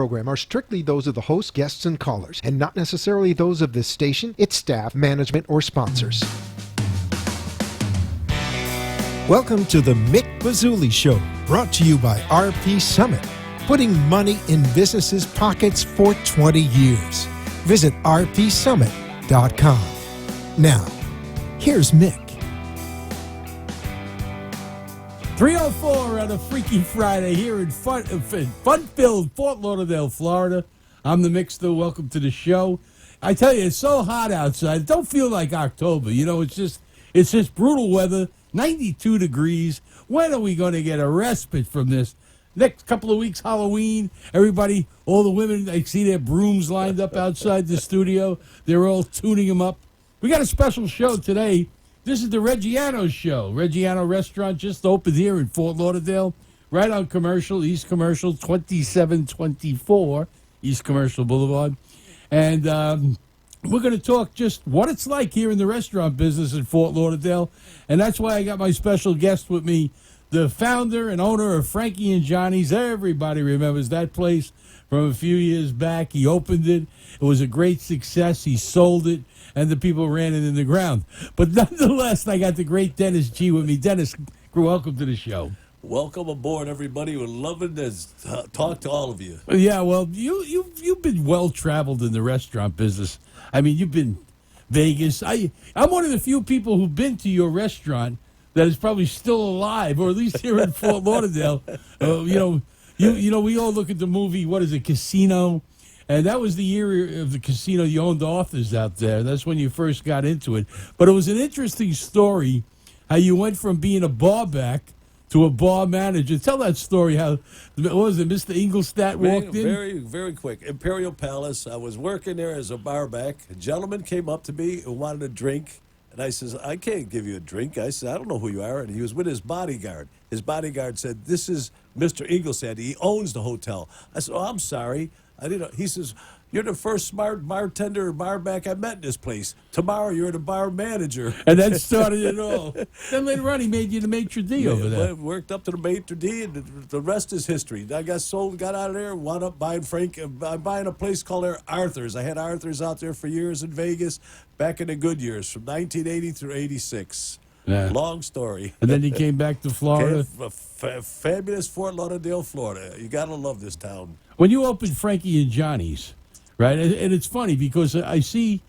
program are strictly those of the host, guests, and callers, and not necessarily those of this station, its staff, management, or sponsors. Welcome to the Mick Bazzuly Show, brought to you by RP Summit, putting money in businesses' pockets for 20 years. Visit rpsummit.com. Now, here's Mick. 3:04 on a Freaky Friday here in fun-filled Fort Lauderdale, Florida. I'm the Mickster. Welcome to the show. I tell you, it's so hot outside. It don't feel like October. You know, it's just brutal weather, 92 degrees. When are we going to get a respite from this? Next couple of weeks, Halloween. Everybody, all the women, I see their brooms lined up outside the studio. They're all tuning them up. We got a special show today. This is the Reggiano Show. Reggiano Restaurant just opened here in Fort Lauderdale, right on Commercial, East Commercial, 2724 East Commercial Boulevard. And we're going to talk just what it's like here in the restaurant business in Fort Lauderdale. And that's why I got my special guest with me, the founder and owner of Frankie and Johnny's. Everybody remembers that place from a few years back. He opened it. It was a great success. He sold it, and the people ran it in the ground. But nonetheless, I got the great Dennis G with me. Dennis, welcome to the show. Welcome aboard, everybody. We're loving to talk to all of you. Yeah, well, you've been well-traveled in the restaurant business. I mean, you've been Vegas. I'm one of the few people who've been to your restaurant that is probably still alive, or at least here in Fort Lauderdale. You know, we all look at the movie, what is it, Casino? And that was the year of the casino. You owned authors out there. That's when you first got into it. But it was an interesting story how you went from being a bar back to a bar manager. Tell that story. How, what was it, Mr. Ingolstadt walked in? Very, very quick. Imperial Palace. I was working there as a bar back. A gentleman came up to me and wanted a drink. And I says, I can't give you a drink. I said, I don't know who you are. And he was with his bodyguard. His bodyguard said, this is Mr. Ingolstadt. He owns the hotel. I said, oh, I'm sorry. I didn't. He says, you're the first smart bartender or bar back I met in this place. Tomorrow you're the bar manager. And that started it all. Then later on he made you the maitre d' over there. Worked up to the maitre d', and the rest is history. I got sold, got out of there, wound up buying buying a place called Arthur's. I had Arthur's out there for years in Vegas, back in the good years, from 1980 through 86. Yeah. Long story. And then you came back to Florida. Fabulous Fort Lauderdale, Florida. You got to love this town. When you opened Frankie and Johnny's, right, and it's funny because I see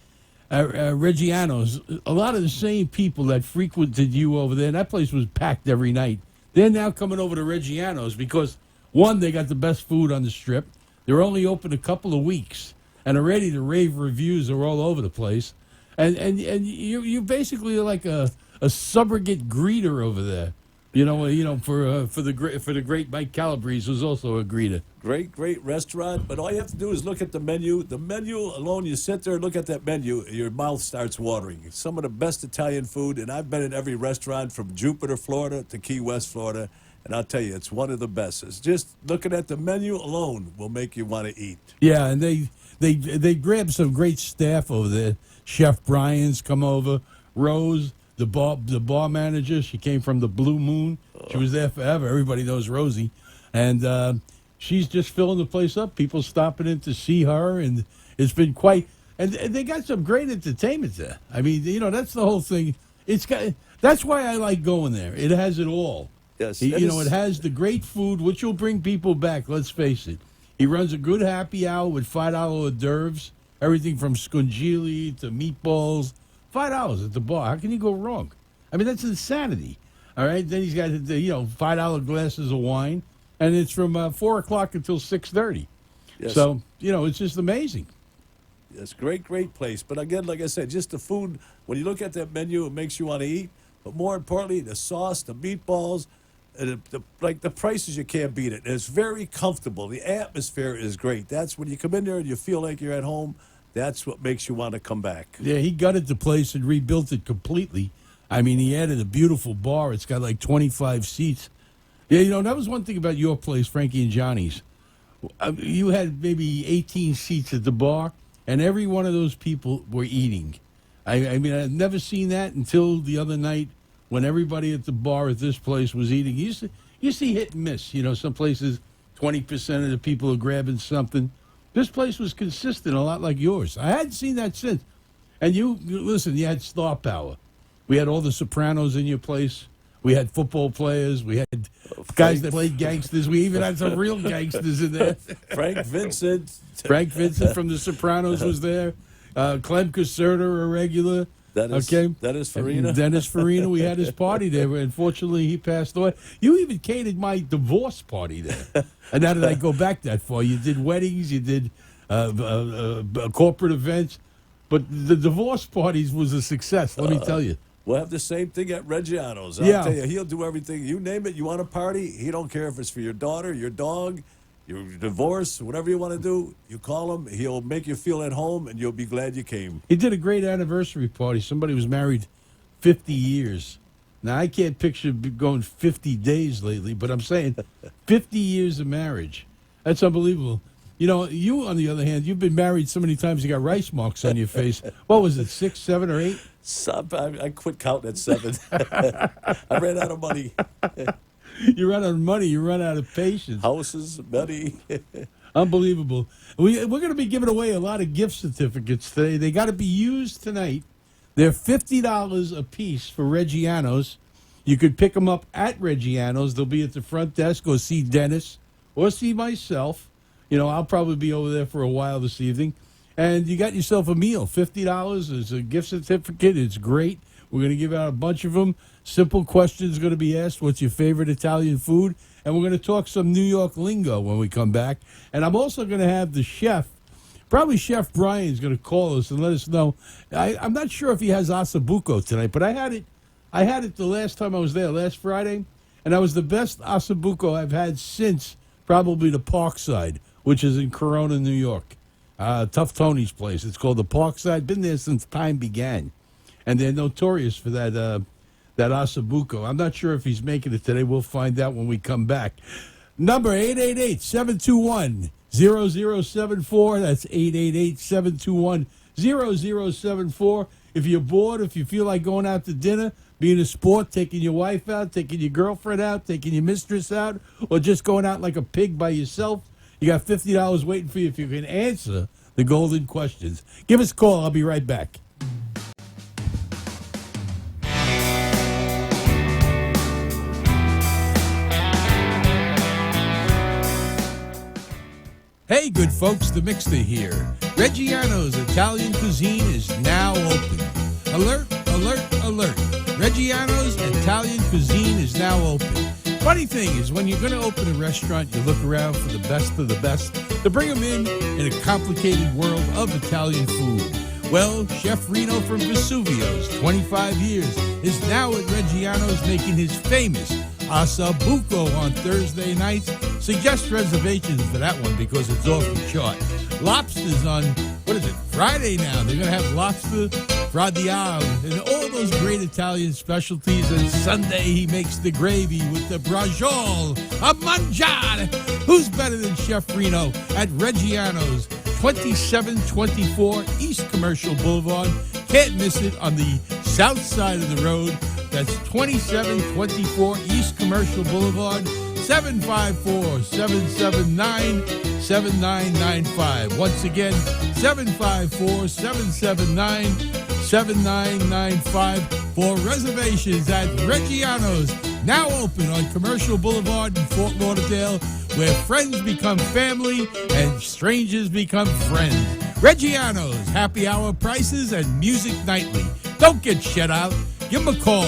Reggiano's, a lot of the same people that frequented you over there, and that place was packed every night. They're now coming over to Reggiano's because, one, they got the best food on the Strip. They're only open a couple of weeks, and already the rave reviews are all over the place. And you basically are like a surrogate greeter over there. You know, for the great Mike Calabrese, who's also a greeter. Great restaurant, but all you have to do is look at the menu. The menu alone, you sit there and look at that menu, your mouth starts watering. It's some of the best Italian food, and I've been in every restaurant from Jupiter, Florida to Key West, Florida, and I'll tell you, it's one of the best. It's just looking at the menu alone will make you want to eat. Yeah, and they grabbed some great staff over there. Chef Brian's come over, Rose. The bar manager, she came from the Blue Moon. She was there forever. Everybody knows Rosie. And she's just filling the place up. People stopping in to see her, and it's been quite... And they got some great entertainment there. I mean, you know, that's the whole thing. That's why I like going there. It has it all. Yes. It has the great food, which will bring people back, let's face it. He runs a good happy hour with $5 hors d'oeuvres, everything from scungili to meatballs. $5 at the bar. How can you go wrong? I mean, that's insanity. All right. Then he's got $5 glasses of wine, and it's from 4 o'clock until 6:30. Yes. So it's just amazing. Yes, great place. But again, like I said, just the food. When you look at that menu, it makes you want to eat. But more importantly, the sauce, the meatballs, and the prices, you can't beat it. And it's very comfortable. The atmosphere is great. That's when you come in there and you feel like you're at home. That's what makes you want to come back. Yeah, he gutted the place and rebuilt it completely. I mean, he added a beautiful bar. It's got like 25 seats. Yeah, that was one thing about your place, Frankie and Johnny's. You had maybe 18 seats at the bar, and every one of those people were eating. I mean, I've never seen that until the other night when everybody at the bar at this place was eating. You see hit and miss. Some places 20% of the people are grabbing something. This place was consistent, a lot like yours. I hadn't seen that since. And listen, you had star power. We had all the Sopranos in your place. We had football players. We had guys that played gangsters. We even had some real gangsters in there. Frank Vincent. Frank Vincent from The Sopranos was there. Clem Caserta, a regular. Dennis Farina. Dennis Farina. We had his party there. Unfortunately, he passed away. You even catered my divorce party there. And now that I go back that far, you did weddings, you did corporate events. But the divorce parties was a success, let me tell you. We'll have the same thing at Reggiano's. I'll tell you, he'll do everything. You name it, you want a party, he don't care if it's for your daughter, your dog, your divorce, whatever you want to do. You call him, he'll make you feel at home, and you'll be glad you came. He did a great anniversary party. Somebody was married 50 years. Now, I can't picture going 50 days lately, but I'm saying 50 years of marriage. That's unbelievable. You know, you, on the other hand, you've been married so many times you got rice marks on your face. What was it, 6, 7, or 8? I quit counting at 7. I ran out of money. You run out of money. You run out of patience. Houses, money. Unbelievable. We're going to be giving away a lot of gift certificates today. They got to be used tonight. They're $50 a piece for Reggiano's. You could pick them up at Reggiano's. They'll be at the front desk, or see Dennis, or see myself. You know, I'll probably be over there for a while this evening. And you got yourself a meal. $50 is a gift certificate. It's great. We're going to give out a bunch of them. Simple questions going to be asked. What's your favorite Italian food? And we're going to talk some New York lingo when we come back. And I'm also going to have the chef, probably Chef Brian's going to call us and let us know. I'm not sure if he has ossobuco tonight, but I had it the last time I was there, last Friday. And that was the best ossobuco I've had since probably the Parkside, which is in Corona, New York. Tough Tony's place. It's called the Parkside. Been there since time began. And they're notorious for that ossobuco. I'm not sure if he's making it today. We'll find out when we come back. Number 888-721-0074. That's 888-721-0074. If you're bored, if you feel like going out to dinner, being a sport, taking your wife out, taking your girlfriend out, taking your mistress out, or just going out like a pig by yourself, you got $50 waiting for you if you can answer the golden questions. Give us a call. I'll be right back. Hey, good folks, the Mixter here. Reggiano's Italian cuisine is now open. Alert, alert, alert. Reggiano's Italian cuisine is now open. Funny thing is, when you're going to open a restaurant, you look around for the best of the best to bring them in a complicated world of Italian food. Well, Chef Reno from Vesuvio's, 25 years, is now at Reggiano's making his famous ossobuco on Thursday nights. Suggest reservations for that one because it's off the chart. Lobsters on, Friday now. They're going to have lobster, fradial, and all those great Italian specialties. And Sunday he makes the gravy with the braciole, a mangiare. Who's better than Chef Reno at Reggiano's, 2724 East Commercial Boulevard. Can't miss it on the south side of the road. That's 2724 East Commercial Boulevard, 754-779-7995. Once again, 754-779-7995 for reservations at Reggiano's, now open on Commercial Boulevard in Fort Lauderdale, where friends become family and strangers become friends. Reggiano's, happy hour prices and music nightly. Don't get shut out. Give them a call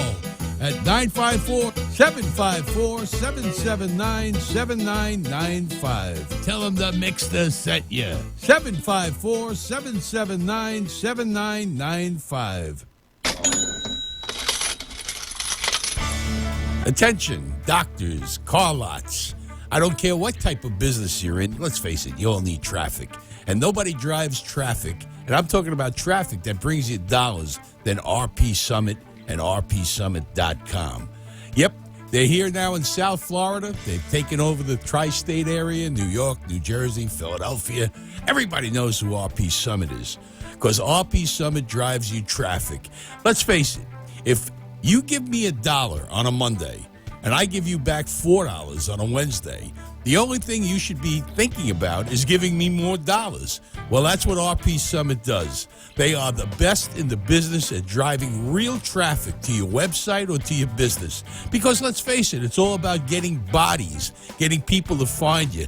at 954-779-7995. Tell them the Mixter sent you. 754-779-7995. Attention, doctors, car lots. I don't care what type of business you're in. Let's face it, you all need traffic. And nobody drives traffic, and I'm talking about traffic that brings you dollars, than RP Summit and rpsummit.com. Yep, they're here now in South Florida. They've taken over the tri-state area, New York, New Jersey, Philadelphia. Everybody knows who RP Summit is because RP Summit drives you traffic. Let's face it, if you give me $1 on a Monday and I give you back $4 on a Wednesday, The only thing you should be thinking about is giving me more dollars. Well, that's what RP Summit does. They are the best in the business at driving real traffic to your website or to your business. Because let's face it, it's all about getting bodies, getting people to find you.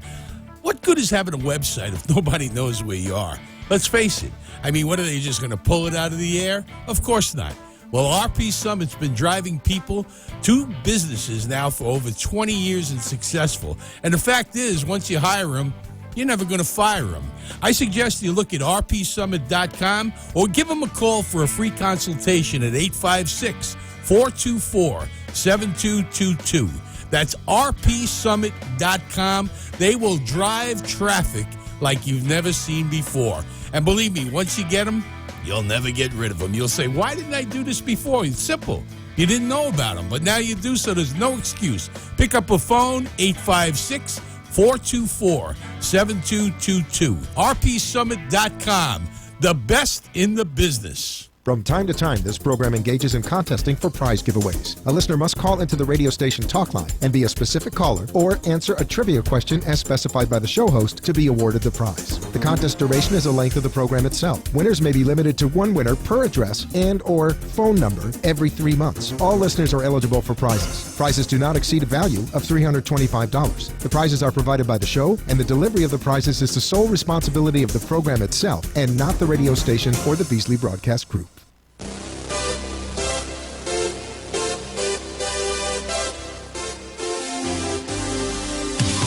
What good is having a website if nobody knows where you are? Let's face it. I mean, what are they just going to pull it out of the air? Of course not. Well, RP Summit's been driving people to businesses now for over 20 years and successful. And the fact is, once you hire them, you're never going to fire them. I suggest you look at rpsummit.com or give them a call for a free consultation at 856-424-7222. That's rpsummit.com. They will drive traffic like you've never seen before. And believe me, once you get them, you'll never get rid of them. You'll say, why didn't I do this before? It's simple. You didn't know about them, but now you do, so there's no excuse. Pick up a phone, 856-424-7222. rpsummit.com, the best in the business. From time to time, this program engages in contesting for prize giveaways. A listener must call into the radio station talk line and be a specific caller or answer a trivia question as specified by the show host to be awarded the prize. The contest duration is the length of the program itself. Winners may be limited to one winner per address and or phone number every 3 months. All listeners are eligible for prizes. Prizes do not exceed a value of $325. The prizes are provided by the show, and the delivery of the prizes is the sole responsibility of the program itself and not the radio station or the Beasley Broadcast Group.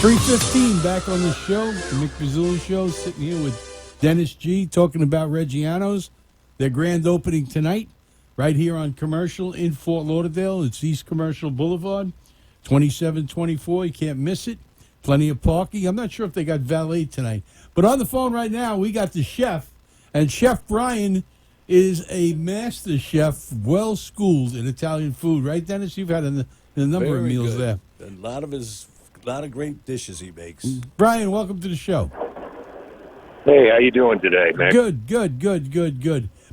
3:15 back on the show, the Mick Bazzuly Show, sitting here with Dennis G. talking about Reggiano's. Their grand opening tonight, right here on Commercial in Fort Lauderdale. It's East Commercial Boulevard, 2724. You can't miss it. Plenty of parking. I'm not sure if they got valet tonight. But on the phone right now, we got the chef. And Chef Brian is a master chef, well-schooled in Italian food. Right, Dennis? You've had a number of meals there. A lot of great dishes he makes. Brian, welcome to the show. Hey, how you doing today, man? Good.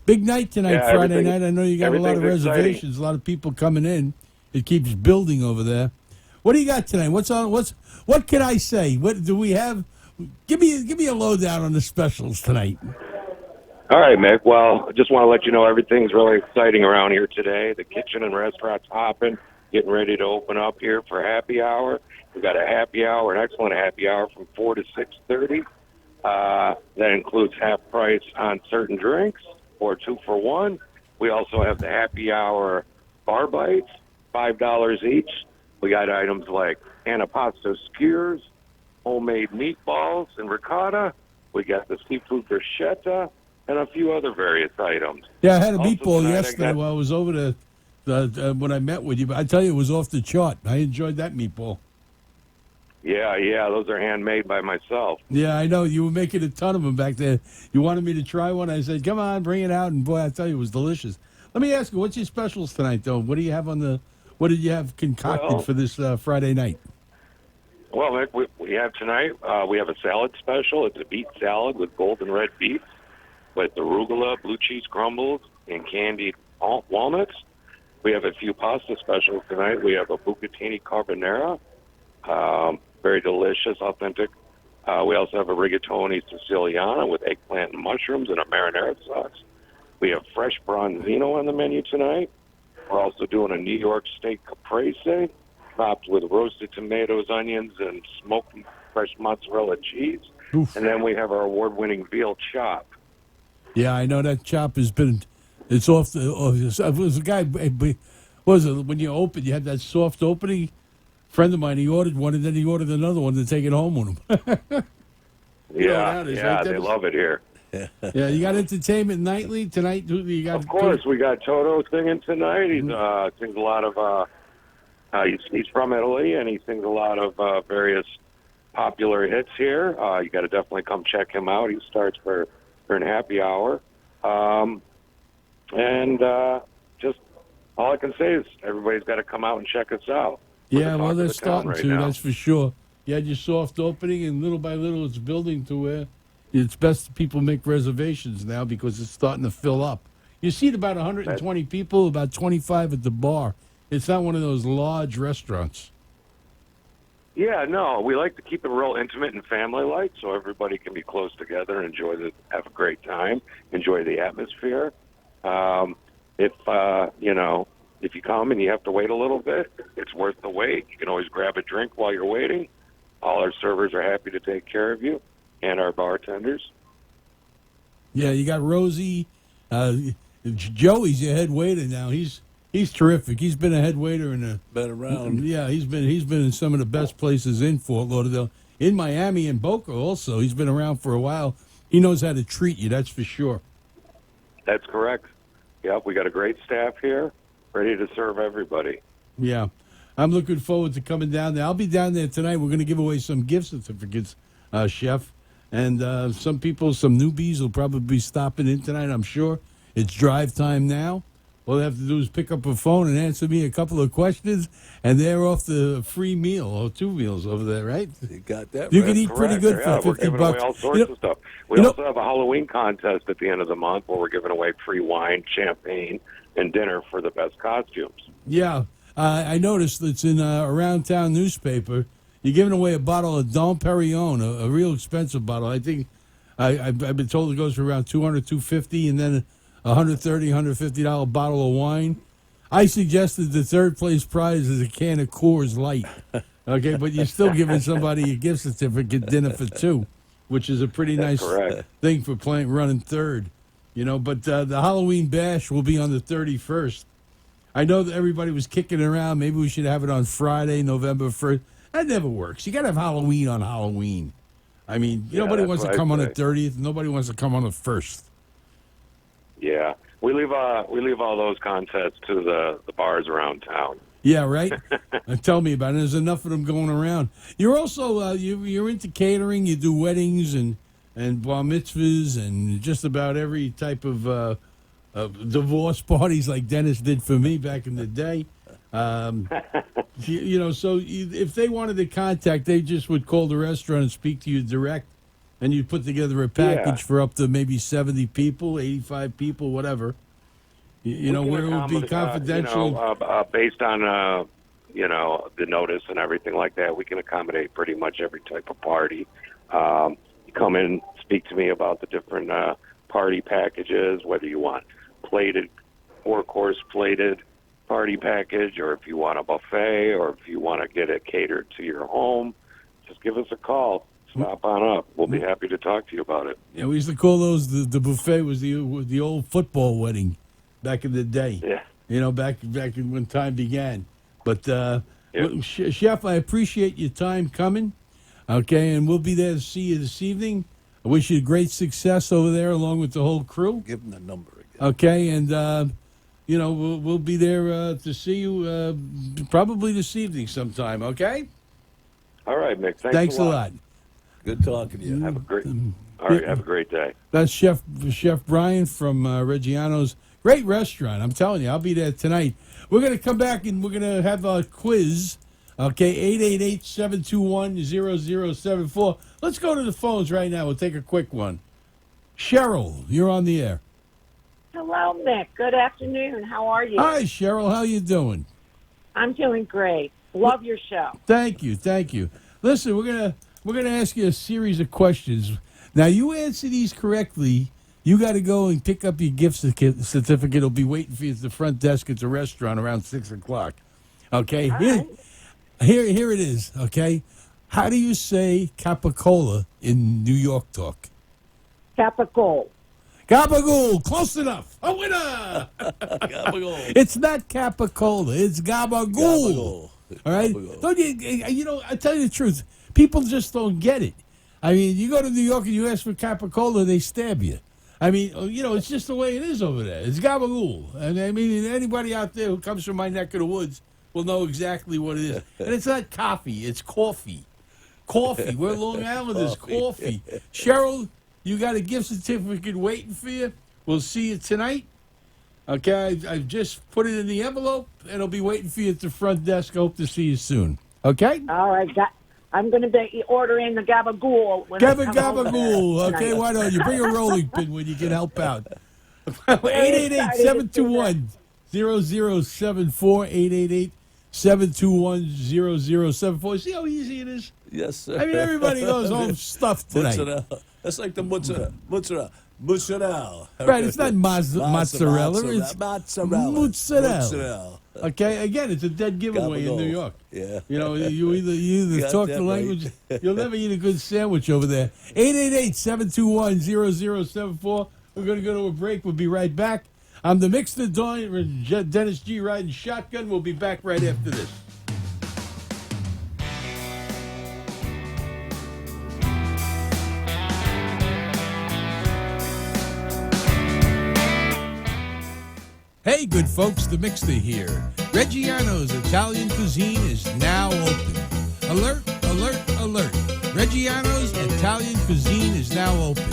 Big night tonight, Friday night. I know you got a lot of reservations, exciting. A lot of people coming in. It keeps building over there. What do you got tonight? What can I say? What do we have? Give me a lowdown on the specials tonight. All right, Mick. Well, I just want to let you know everything's really exciting around here today. The kitchen and restaurant's hopping, getting ready to open up here for happy hour. We've got a happy hour, an excellent happy hour from 4 to 6:30. That includes half price on certain drinks or 2 for 1. We also have the happy hour bar bites, $5 each. We got items like antipasto skewers, homemade meatballs and ricotta. We got the seafood bruschetta and a few other various items. Yeah, I had a Also meatball tonight, yesterday while I was over there when I met with you. But I tell you, it was off the chart. I enjoyed that meatball. Yeah, those are handmade by myself. Yeah, I know. You were making a ton of them back there. You wanted me to try one. I said, come on, bring it out. And, boy, I tell you, it was delicious. Let me ask you, what's your specials tonight, though? What do you have what did you have concocted for this Friday night? Well, Mick, we have tonight, we have a salad special. It's a beet salad with golden red beets with arugula, blue cheese crumbles, and candied walnuts. We have a few pasta specials tonight. We have a bucatini carbonara. Very delicious, authentic. We also have a rigatoni siciliana with eggplant and mushrooms and a marinara sauce. We have fresh bronzino on the menu tonight. We're also doing a New York steak caprese, topped with roasted tomatoes, onions, and smoked fresh mozzarella cheese. Oof. And then we have our award-winning veal chop. Yeah, I know that chop has been. It's off the. It was a guy. What was it when you opened? You had that soft opening. Friend of mine, he ordered one, and then he ordered another one to take it home with him. Yeah, they love it here. Yeah, you got entertainment nightly tonight. You got, of course, we got Toto singing tonight. He sings a lot of. He's from Italy, and he sings a lot of various popular hits here. You got to definitely come check him out. He starts for an happy hour, and just all I can say is everybody's got to come out and check us out. Yeah, well, they're starting to. That's for sure. You had your soft opening, and little by little, it's building to where it's best that people make reservations now because it's starting to fill up. You seat about 120 people, about 25 at the bar. It's not one of those large restaurants. Yeah, no, we like to keep it real intimate and family-like, so everybody can be close together and have a great time, enjoy the atmosphere. If if you come and you have to wait a little bit, it's worth the wait. You can always grab a drink while you're waiting. All our servers are happy to take care of you, and our bartenders. Yeah, you got Rosie. Joey's your head waiter now. He's terrific. He's been a head waiter Been around. Yeah, he's been in some of the best places in Fort Lauderdale, in Miami and Boca also. He's been around for a while. He knows how to treat you. That's for sure. That's correct. Yep, we got a great staff here, ready to serve everybody. Yeah, I'm looking forward to coming down there. I'll be down there tonight. We're going to give away some gift certificates, Chef. And some newbies will probably be stopping in tonight, I'm sure. It's drive time now. All they have to do is pick up a phone and answer me a couple of questions, and they're off the free meal or 2 meals over there, right? You got that You right. can eat pretty good Yeah, for we're $50. giving away all sorts of stuff. We also have a Halloween contest at the end of the month where we're giving away free wine, champagne, and dinner for the best costumes. Yeah, I noticed it's in Around Town newspaper. You're giving away a bottle of Dom Perignon, a real expensive bottle. I think I've been told it goes for around $200, $250, and then a $130, $150 bottle of wine. I suggested the third place prize is a can of Coors Light. Okay, but you're still giving somebody a gift certificate, dinner for 2, which is a pretty nice thing for running third. But the Halloween bash will be on the 31st. I know that everybody was kicking around. Maybe we should have it on Friday, November 1st. That never works. You got to have Halloween on Halloween. I mean, nobody wants to come on the 30th. Nobody wants to come on the 1st. Yeah, we leave all those contests to the bars around town. Yeah, right. Tell me about it. There's enough of them going around. You're also you're into catering. You do weddings and bar mitzvahs and just about every type of divorce parties, like Dennis did for me back in the day. So if they wanted to contact, they just would call the restaurant and speak to you direct, and you'd put together a package for up to maybe 70 people, 85 people, whatever. Where it would be confidential. Based on, the notice and everything like that, we can accommodate pretty much every type of party. You come in, speak to me about the different party packages, whether you want plated, 4-course plated party package, or if you want a buffet, or if you want to get it catered to your home, just give us a call. Stop on up. We'll be happy to talk to you about it. Yeah, we used to call those the buffet was the old football wedding back in the day. Yeah. Back in when time began. But Chef, I appreciate your time coming. Okay, and we'll be there to see you this evening. I wish you great success over there along with the whole crew. Give them the number again. Okay, and we'll be there to see you probably this evening sometime. Okay. All right, Mick. Thanks a lot. Good talking to you. Have a great. All right. Have a great day. That's Chef Brian from Reggiano's. Great restaurant. I'm telling you, I'll be there tonight. We're going to come back and we're going to have a quiz. Okay, 888-721-0074. Let's go to the phones right now. We'll take a quick one. Cheryl, you're on the air. Hello, Mick. Good afternoon. How are you? Hi, Cheryl. How you doing? I'm doing great. Love your show. Thank you. Listen, we're gonna ask you a series of questions. Now, you answer these correctly, you got to go and pick up your gift certificate. It'll be waiting for you at the front desk at the restaurant around 6:00. Okay. Here it is. Okay. How do you say capicola in New York talk? Capicola. Gabagool, close enough. A winner. Gabagool. It's not capicola. It's gabagool. Gabagool. All right. Gabagool. Don't you? I tell you the truth. People just don't get it. I mean, you go to New York and you ask for capicola, they stab you. I mean, it's just the way it is over there. It's gabagool, and I mean, anybody out there who comes from my neck of the woods will know exactly what it is. And it's not coffee. It's coffee. Coffee. We're Long Islanders. Coffee. Cheryl, you got a gift certificate waiting for you. We'll see you tonight. Okay, I've just put it in the envelope, and it'll be waiting for you at the front desk. I hope to see you soon. Okay? All right. I'm going to be ordering the gabagool. Gabagool. Okay, why don't you bring a rolling pin when you can help out? 888-721-0074. 888-721-0074. See how easy it is? Yes, sir. I mean, everybody goes home stuffed tonight. Mozzarella. That's like the mozzarella. Mozzarella. Right, it's not mozzarella. It's mozzarella. Okay, again, it's a dead giveaway in New York. Yeah. You know, you either Got talk that the language, right. you'll never eat a good sandwich over there. 888-721-0074. We're going to go to a break. We'll be right back. I'm the Mixed Dawn, Dennis G. riding shotgun. We'll be back right after this. Hey, good folks, the Mixter here. Reggiano's Italian cuisine is now open. Alert, alert, alert. Reggiano's Italian cuisine is now open.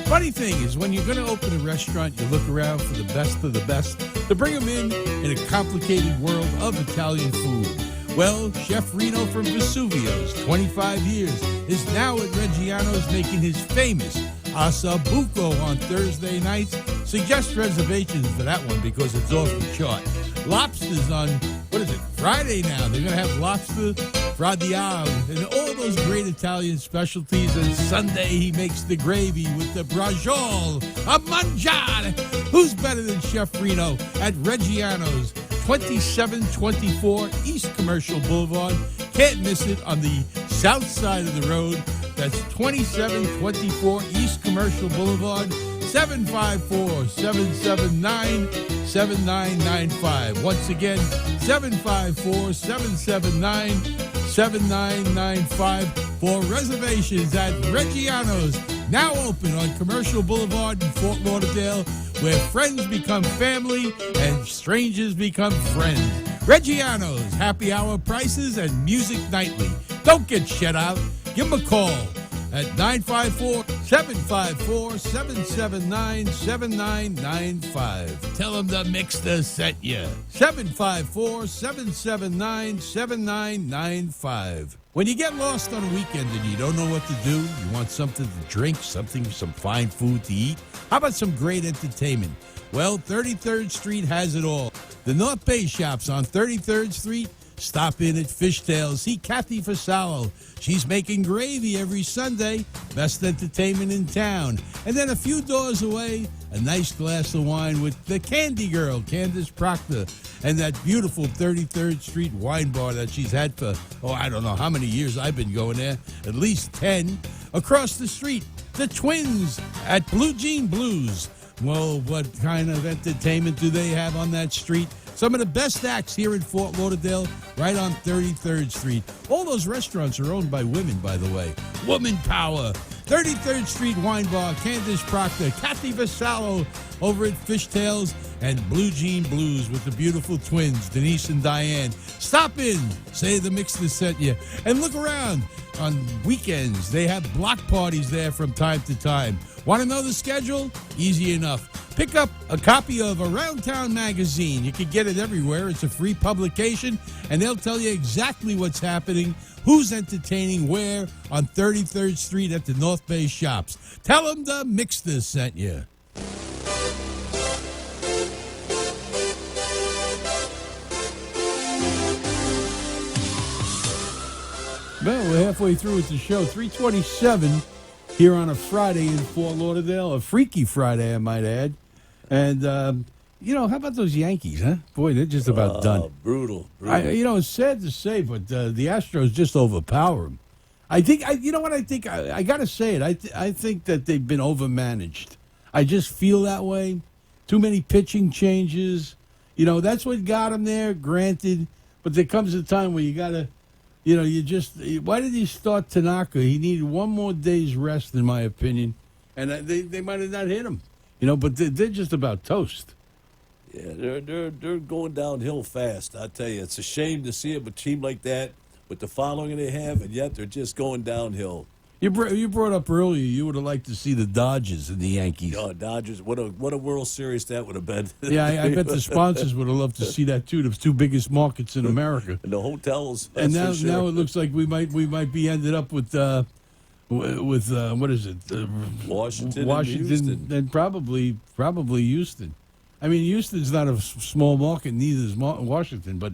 Funny thing is, when you're going to open a restaurant, you look around for the best of the best to bring them in a complicated world of Italian food. Well, Chef Reno from Vesuvius, 25 years, is now at Reggiano's making his famous Ossobuco on Thursday nights. Suggest reservations for that one because it's off the chart. Lobsters on, Friday now. They're going to have lobster, fradial, and all those great Italian specialties. And Sunday he makes the gravy with the braciole, a mangiare. Who's better than Chef Reno at Reggiano's, 2724 East Commercial Boulevard. Can't miss it on the south side of the road. That's 2724 East Commercial Boulevard, 754-779-7995. Once again, 754-779-7995 for reservations at Reggiano's, now open on Commercial Boulevard in Fort Lauderdale, where friends become family and strangers become friends. Reggiano's, happy hour prices and music nightly. Don't get shut out. Give them a call at 954-779-7995. Tell them the Mixter sent you. 754-779-7995. When you get lost on a weekend and you don't know what to do, you want something to drink, some fine food to eat, how about some great entertainment? Well, 33rd Street has it all. The North Bay shops on 33rd Street. Stop in at Fishtails. See Kathy Fasalo. She's making gravy every Sunday. Best entertainment in town. And then a few doors away, a nice glass of wine with the Candy Girl, Candace Proctor, and that beautiful 33rd Street wine bar that she's had for, I don't know how many years I've been going there, at least 10. Across the street, the Twins at Blue Jean Blues. Well, what kind of entertainment do they have on that street? Some of the best acts here in Fort Lauderdale, right on 33rd Street. All those restaurants are owned by women, by the way. Woman power. 33rd Street Wine Bar, Candace Proctor, Kathy Vassallo over at Fishtails, and Blue Jean Blues with the beautiful twins, Denise and Diane. Stop in, say the Mixter sent you, and look around. On weekends, they have block parties there from time to time. Want to know the schedule? Easy enough. Pick up a copy of Around Town magazine. You can get it everywhere. It's a free publication, and they'll tell you exactly what's happening, who's entertaining where on 33rd Street at the North Bay shops. Tell them the Mixter sent you. Well, we're halfway through with the show. 3:27 here on a Friday in Fort Lauderdale. A freaky Friday, I might add. And, how about those Yankees, huh? Boy, they're just about done. Brutal. It's sad to say, but the Astros just overpower them. I think, I got to say it. I think that they've been overmanaged. I just feel that way. Too many pitching changes. That's what got them there, granted. But there comes a time where you got to, why did he start Tanaka? He needed one more day's rest, in my opinion. And they might have not hit him, but they're just about toast. Yeah, they're going downhill fast. I tell you, it's a shame to see a team like that with the following they have, and yet they're just going downhill. You brought up earlier you would have liked to see the Dodgers and the Yankees. Oh, Dodgers! What a World Series that would have been. Yeah, I bet the sponsors would have loved to see that too. The two biggest markets in America, and the hotels. And now it looks like we might be ended up with what is it? Washington, and probably Houston. I mean, Houston's not a small market, neither is Washington, but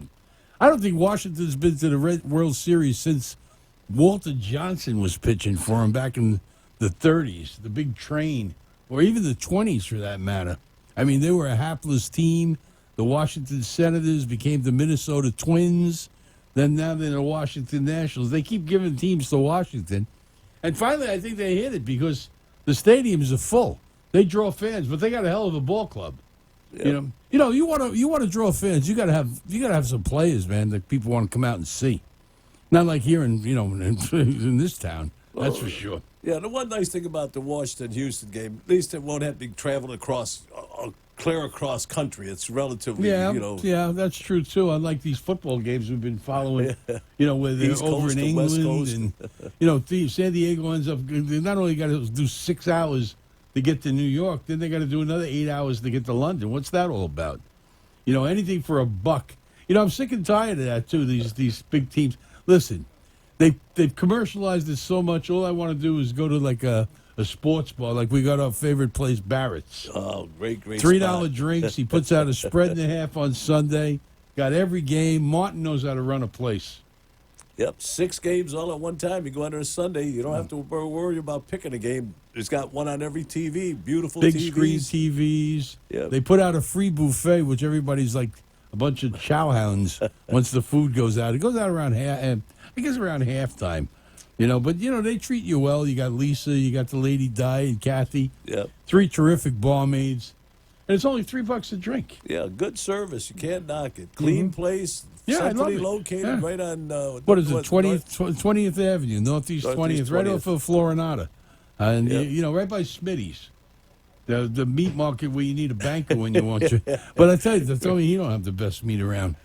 I don't think Washington's been to the World Series since Walter Johnson was pitching for him back in the 30s, the big train, or even the 20s for that matter. I mean, they were a hapless team. The Washington Senators became the Minnesota Twins. Then now they're the Washington Nationals. They keep giving teams to Washington. And finally, I think they hit it because the stadiums are full. They draw fans, but they got a hell of a ball club. Yep. You want to draw fans. You got to have some players, man, that people want to come out and see. Not like here in in this town. That's for sure. Yeah, the one nice thing about the Washington-Houston game, at least it won't have to be traveling across, clear across country. It's relatively, Yeah, that's true, too. Unlike these football games we've been following, where they're East over Coast in to West England. Coast. And, San Diego ends up, they not only got to do 6 hours to get to New York, then they got to do another 8 hours to get to London. What's that all about? Anything for a buck. I'm sick and tired of that, too, these big teams. Listen, they've commercialized it so much. All I want to do is go to, like, a sports bar. Like, we got our favorite place, Barrett's. Oh, great $3 spot. drinks. He puts out a spread and a half on Sunday. Got every game. Martin knows how to run a place. Yep, 6 games all at one time. You go under a Sunday. You don't have to worry about picking a game. There's got one on every TV. Beautiful Big TVs. screen TVs. Yep. They put out a free buffet, which everybody's like a bunch of chow hounds once the food goes out. It goes out around around halftime. But they treat you well. You got Lisa, you got the lady Di and Kathy. Yep. 3 terrific barmaids. And it's only $3 a drink. Yeah, good service. You can't knock it. Clean place. Yeah, I love centrally it. located right on... What is it, 20th Avenue, Northeast 20th, right off of Florinata. And, right by Smitty's. The meat market where you need a banker when you want your... But I tell me he don't have the best meat around.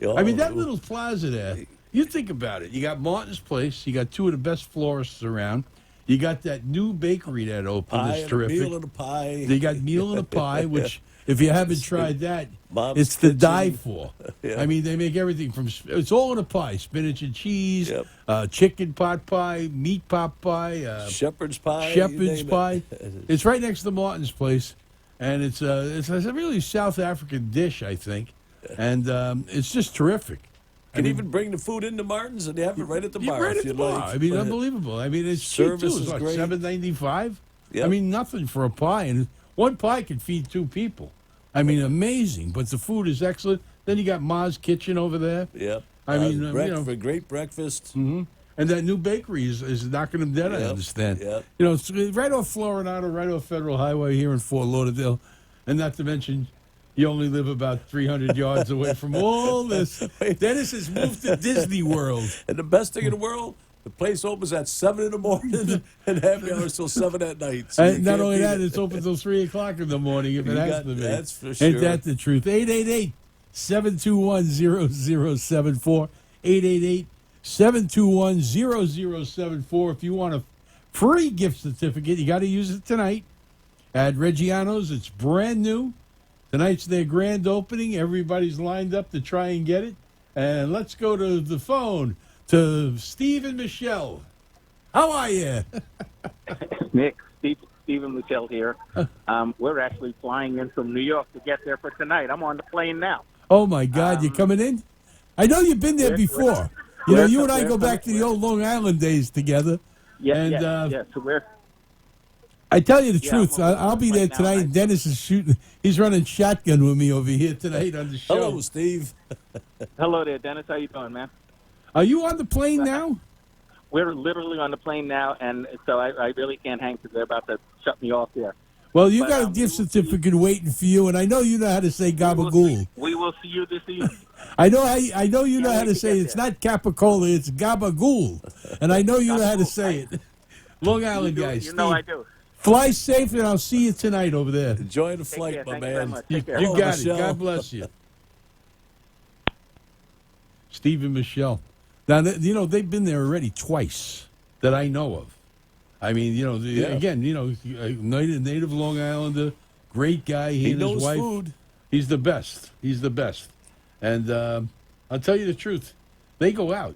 I mean, that little plaza there, you think about it. You got Martin's Place. You got 2 of the best florists around. You got that new bakery that opened. That's terrific. Meal and a pie. They got meal and a pie, which, if you haven't tried that, Mom's it's to Kitchen. die for. Yeah. I mean, they make everything from... It's all in a pie. Spinach and cheese, Yep. chicken pot pie, meat pot pie, Shepherd's pie. you shepherd's name pie. it. It's right next to Martin's Place, and it's a really South African dish, I think, and it's just terrific. Can even bring the food into Martin's and they have it right at the bar. Right if at the you'd bar. like. I mean, unbelievable. I mean, it's Service cheap, too. is It's what, great. $7.95? Yep. I mean, nothing for a pie, and one pie can feed 2 people. I mean, amazing, but the food is excellent. Then you got Ma's Kitchen over there. Yep. I mean, great breakfast. And that new bakery is knocking them dead, I Yep, understand. yep. It's right off Florinata, right off Federal Highway here in Fort Lauderdale. And not to mention, you only live about 300 yards away from all this. Dennis has moved to Disney World. And the best thing in the world, the place opens at 7 in the morning and happy hour till 7 at night. So And you not can't only beat that, it. it's open till 3 o'clock in the morning if it has to be. That's for sure. Ain't that the truth? 888-721-0074. 888-721-0074. If you want a free gift certificate, you got to use it tonight at Reggiano's. It's brand new. Tonight's their grand opening. Everybody's lined up to try and get it. And let's go to the phone to Steve and Michelle. How are you? Nick, Stephen Michelle here. We're actually flying in from New York to get there for tonight. I'm on the plane now. Oh, my God. You're coming in? I know you've been there before. You and I go back to the old Long Island days together. Yeah, So we're... I tell you the truth, well, I'll be there now, tonight. Dennis is shooting. He's running shotgun with me over here tonight on the show. Hello, Steve. Hello there, Dennis. How you doing, man? Are you on the plane now? We're literally on the plane now, and so I really can't hang because they're about to shut me off here. Well, you got a gift certificate waiting for you, and I know you know how to say gabagool. We will see you this evening. I know you know how to wait to say get it's there. not capicola, it's gabagool, and I know you know how to say it. Long Island guys, You know I Steve, do. fly safe, and I'll see you tonight over there. Enjoy the Take flight, care. my Thank you very man. much. You, Take care. you Hello, got it. Michelle. God bless you. Steve and Michelle. Now, they've been there already twice that I know of. I mean, again, a native Long Islander, great guy. He and knows his wife. food. He's the best. He's the best. And I'll tell you the truth, they go out.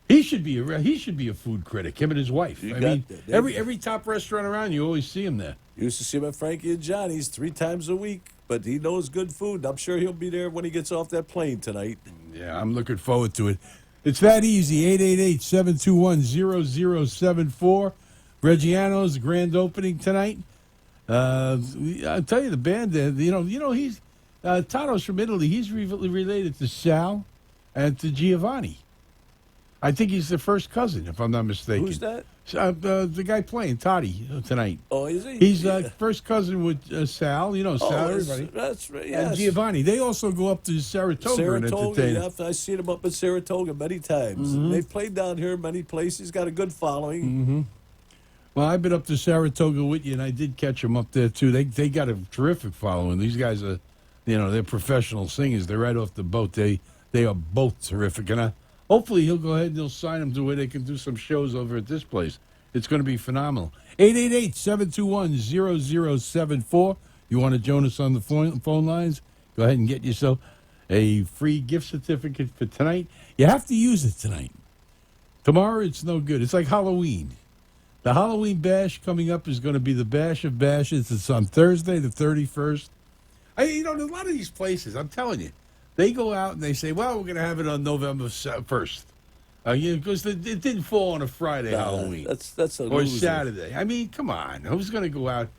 He should be a food critic. Him and his wife. You I got mean, that. every top restaurant around, you always see him there. Used to see him at Frankie and Johnny's 3 times a week. but he knows good food. I'm sure he'll be there when he gets off that plane tonight. Yeah, I'm looking forward to it. It's that easy. 888-721-0074. Reggiano's grand opening tonight. I'll tell you, the band, he's Tato's from Italy. He's related to Sal and to Giovanni. I think he's the first cousin, if I'm not mistaken. Who's that? The guy playing, Toddy, tonight. Oh, is he? He's first cousin with Sal. You know Sal, everybody. That's right, And yes. Giovanni. They also go up to Saratoga and entertain. Yeah, I've seen him up in Saratoga many times. They've played down here many places. He's got a good following. Well, I've been up to Saratoga with you, and I did catch them up there, too. They got a terrific following. These guys are, they're professional singers. They're right off the boat. They are both terrific. And hopefully he'll go ahead and they'll sign them to where they can do some shows over at this place. It's going to be phenomenal. 888-721-0074. You want to join us on the phone lines? Go ahead and get yourself a free gift certificate for tonight. You have to use it tonight. Tomorrow, it's no good. It's like Halloween. The Halloween bash coming up is going to be the Bash of Bashes. It's on Thursday, the 31st. There's a lot of these places, I'm telling you, they go out and they say, well, we're going to have it on November 1st. Because it didn't fall on a Friday, Halloween. That's a or loser. Saturday. I mean, come on. Who's going to go out?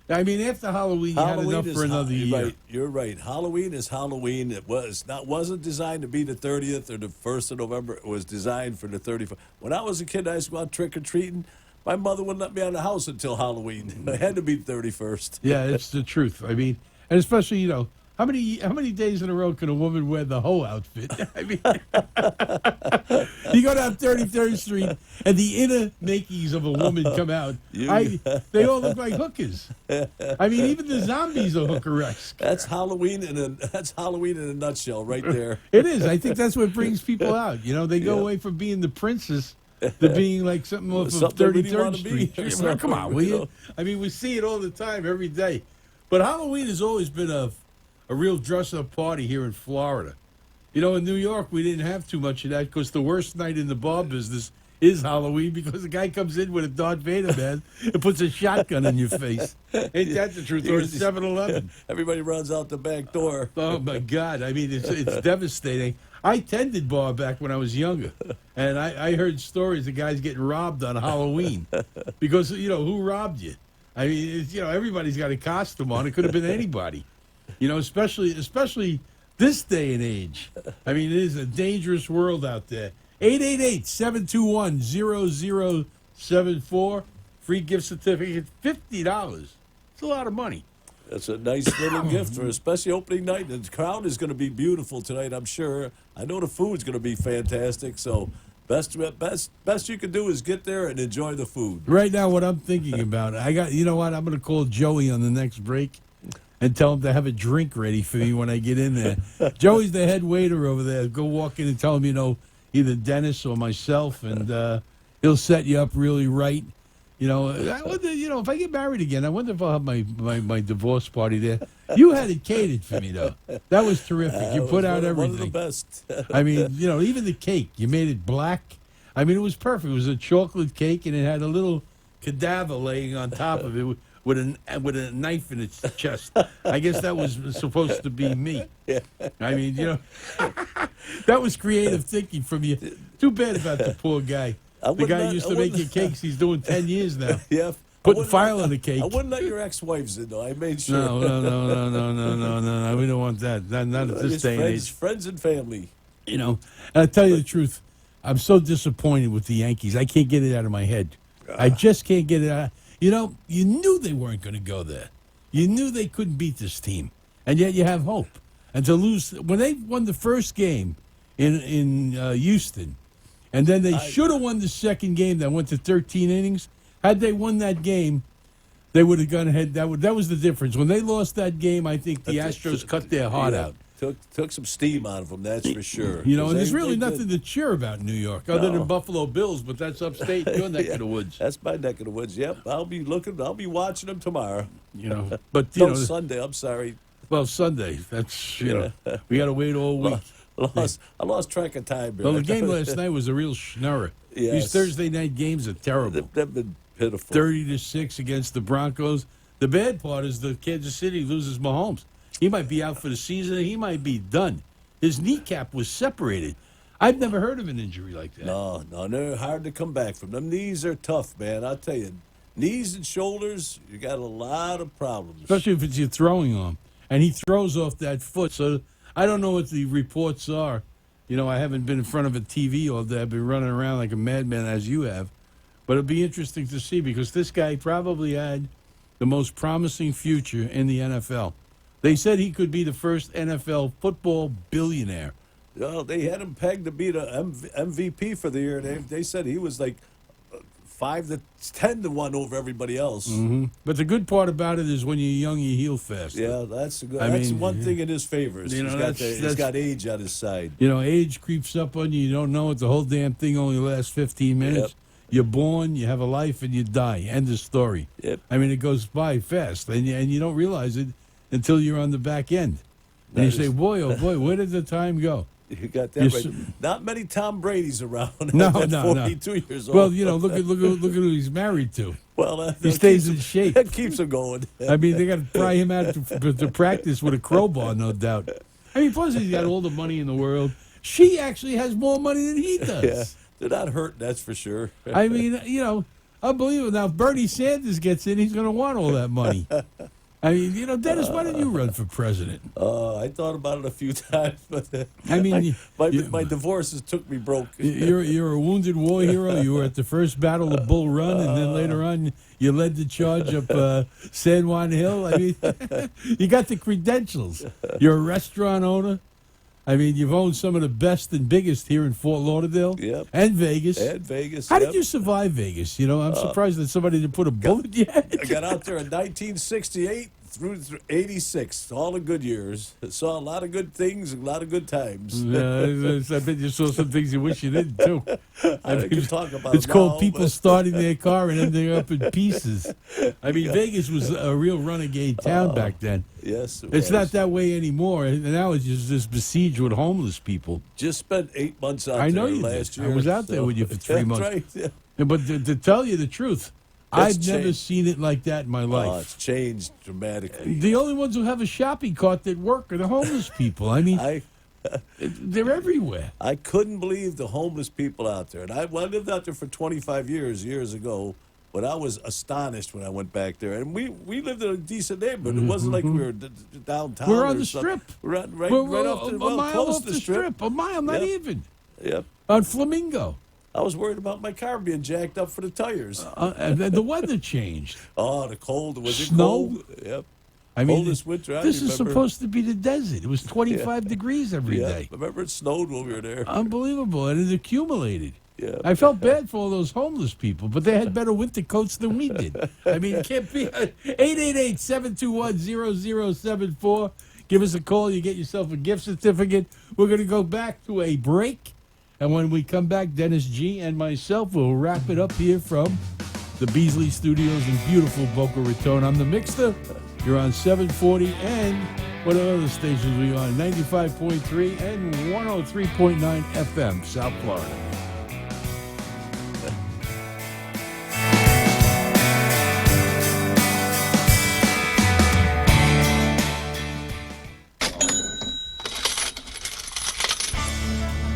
I mean, after Halloween, you had enough for another year. Right, you're right. Halloween is Halloween. It wasn't designed to be the 30th or the 1st of November. It was designed for the 31st. When I was a kid, I used to go out trick-or-treating. My mother wouldn't let me out of the house until Halloween. It had to be the 31st. Yeah, it's the truth. I mean, and especially, how many days in a row can a woman wear the hoe outfit? I mean, you go down 33rd Street and the inner makings of a woman come out. They all look like hookers. I mean, even the zombies are hooker-esque. That's Halloween in a nutshell, right there. It is. I think that's what brings people out. They go away from being the princess to being like something off of 33rd Street. Well, come on, will you? I mean, we see it all the time, every day. But Halloween has always been a real dress-up party here in Florida. In New York, we didn't have too much of that because the worst night in the bar business is Halloween because the guy comes in with a Darth Vader mask and puts a shotgun in your face. Ain't that the truth? Or a 7-Eleven. Everybody runs out the back door. Oh, my God. I mean, it's devastating. I tended bar back when I was younger, and I heard stories of guys getting robbed on Halloween because, who robbed you? I mean, everybody's got a costume on. It could have been anybody. Especially this day and age. I mean, it is a dangerous world out there. 888-721-0074. Free gift certificate, $50. It's a lot of money. That's a nice little gift for especially opening night. The crowd is going to be beautiful tonight, I'm sure. I know the food's going to be fantastic, so best you can do is get there and enjoy the food. Right now, what I'm thinking about, I'm going to call Joey on the next break and tell him to have a drink ready for me when I get in there. Joey's the head waiter over there. Go walk in and tell him, either Dennis or myself, and he'll set you up really right. I wonder, if I get married again, I wonder if I'll have my divorce party there. You had it catered for me, though. That was terrific. You put out everything. One of the best. I mean, even the cake, you made it black. I mean, it was perfect. It was a chocolate cake, and it had a little cadaver laying on top of it with a knife in its chest. I guess that was supposed to be me. I mean, that was creative thinking from you. Too bad about the poor guy. The guy who used to make your cakes. He's doing 10 years now. Yeah. Putting file on the cake. I wouldn't let your ex-wives in, though. I made sure. No. We don't want that. Not at this day and age. Friends and family. And I tell you the truth, I'm so disappointed with the Yankees. I can't get it out of my head. I just can't get it out. You knew they weren't going to go there. You knew they couldn't beat this team. And yet you have hope. And to lose, when they won the first game in Houston, and then they should have won the second game that went to 13 innings. Had they won that game, they would have gone ahead. That was the difference. When they lost that game, I think the Astros cut their heart out. Took some steam out of them, that's for sure. And there's really nothing to cheer about in New York other than Buffalo Bills, but that's upstate, your neck of the woods. That's my neck of the woods. Yep, I'll be watching them tomorrow. But Sunday. I'm sorry. Well, Sunday. That's we got to wait all week. I lost track of time. Well, the game last night was a real schnurrer. Yes. These Thursday night games are terrible. They've been pitiful. 30-6 against the Broncos. The bad part is the Kansas City loses Mahomes. He might be out for the season. He might be done. His kneecap was separated. I've never heard of an injury like that. No, they're hard to come back from. Them knees are tough, man. I'll tell you. Knees and shoulders, you got a lot of problems. Especially if it's your throwing arm. And he throws off that foot. So I don't know what the reports are. You know, I haven't been in front of a TV all day. I've been running around like a madman as you have. But it'll be interesting to see because this guy probably had the most promising future in the NFL. They said he could be the first NFL football billionaire. Well, they had him pegged to be the MVP for the year. They said he was like 5 to 10 to 1 over everybody else. Mm-hmm. But the good part about it is when you're young, you heal fast. Yeah, that's one thing in his favor. You know, he's got age on his side. You know, age creeps up on you. You don't know it. The whole damn thing only lasts 15 minutes. Yep. You're born, you have a life, and you die. End of story. Yep. I mean, it goes by fast, and you don't realize it until you're on the back end. And you say, boy, oh boy, where did the time go? You got that right. Not many Tom Brady's around. No, 42 years old. Well, you know, look at who he's married to. Well, he stays in shape. That keeps him going. I mean, they got to pry him out to practice with a crowbar, no doubt. I mean, plus he's got all the money in the world. She actually has more money than he does. Yeah, they're not hurting, that's for sure. I mean, you know, unbelievable. Now, if Bernie Sanders gets in, he's going to want all that money. I mean, you know, Dennis, why didn't you run for president? I thought about it a few times, but I mean, my divorces took me broke. You're a wounded war hero. You were at the first battle of Bull Run, and then later on, you led the charge up San Juan Hill. I mean, you got the credentials. You're a restaurant owner. I mean, you've owned some of the best and biggest here in Fort Lauderdale and Vegas. How did you survive Vegas? You know, I'm surprised that somebody didn't put a bullet yet. I got out there in 1968 through 86, all the good years. Saw a lot of good things, a lot of good times. I bet you saw some things you wish you didn't, too. I mean, can talk about it's called people starting their car and ending up in pieces. I mean, Vegas was a real renegade town back then. Yes, it's not that way anymore. Now it's just besieged with homeless people. Just spent 8 months out there last year. I was out there with you for 3 months. Right, yeah. But to tell you the truth, I've never seen it like that in my life. Oh, it's changed dramatically. The only ones who have a shopping cart that work are the homeless people. I mean, they're everywhere. I couldn't believe the homeless people out there. And I lived out there for 25 years ago. But I was astonished when I went back there. And we lived in a decent neighborhood. It wasn't like we were downtown. We're on the Strip. We're right off the, mile close off to the Strip. A mile, not even. Yep. On Flamingo. I was worried about my car being jacked up for the tires. And the weather changed. Oh, the cold. Was it Snow? cold? Yep. I mean, coldest winter. This is supposed to be the desert. It was 25 degrees every day. I remember it snowed when we were there. Unbelievable. And it accumulated. Yeah. I felt bad for all those homeless people, but they had better winter coats than we did. I mean, it can't be. 888-721-0074. Give us a call. You get yourself a gift certificate. We're going to go back to a break. And when we come back, Dennis G. and myself will wrap it up here from the Bazsuly Studios in beautiful Boca Raton. I'm the Mixter. You're on 740 and what other stations are we on? 95.3 and 103.9 FM, South Florida.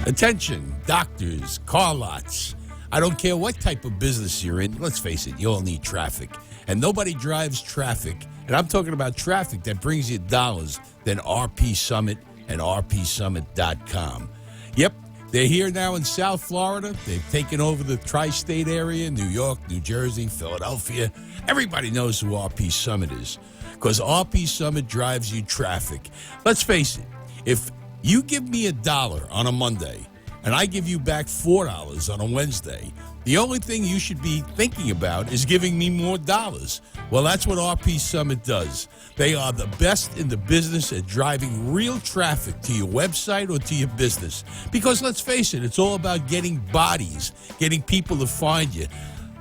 Attention, doctors, car lots. I don't care what type of business you're in. Let's face it, you all need traffic. And nobody drives traffic, and I'm talking about traffic that brings you dollars, than RP Summit and rpsummit.com. Yep, they're here now in South Florida. They've taken over the tri-state area, New York, New Jersey, Philadelphia. Everybody knows who RP Summit is because RP Summit drives you traffic. Let's face it, if you give me $1 on a Monday, and I give you back $4 on a Wednesday, the only thing you should be thinking about is giving me more dollars. Well, that's what RP Summit does. They are the best in the business at driving real traffic to your website or to your business. Because let's face it, it's all about getting bodies, getting people to find you.